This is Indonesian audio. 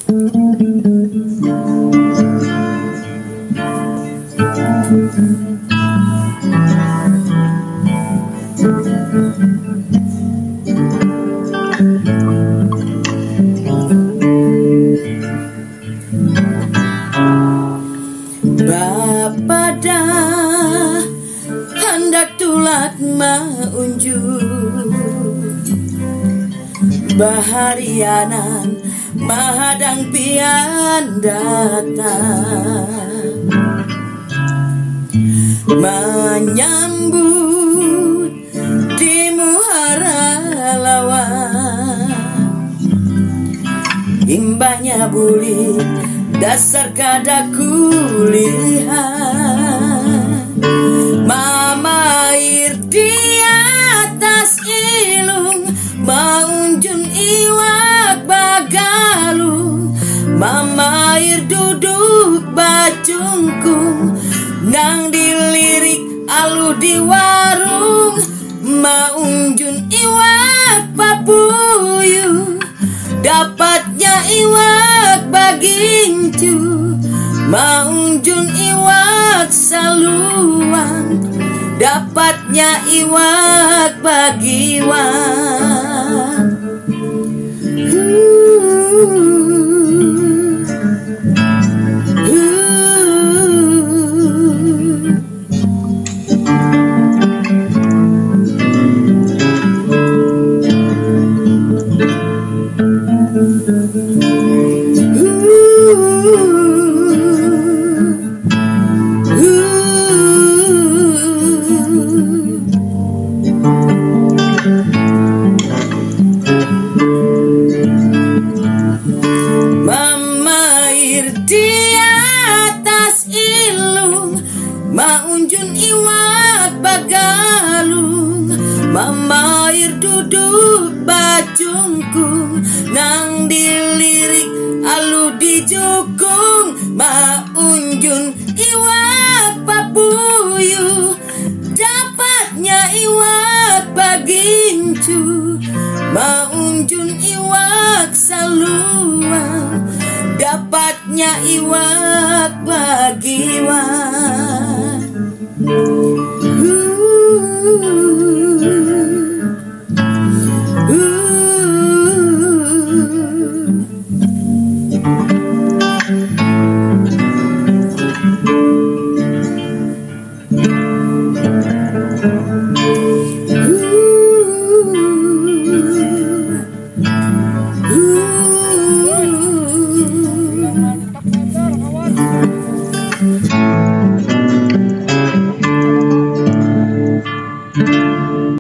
Bapada hendak tulat maunjuk baharianan mahadang pian datang menyambut di muara lawan imbahnya bulik dasar kada kulihat mama air di atas ilung maunjun iwak bagalung mama air duduk bacungkung nang dilirik alu di warung maunjun iwak papuyu dapatnya iwak bagincu maunjun iwak saluang dapatnya iwak bagiwan. Maunjun iwak bagalung mama air duduk bacungkung nang dilirik alu di jukung maunjun iwak papuyu dapatnya iwak bagincu maunjun iwak saluang dapatnya iwak bagiwan.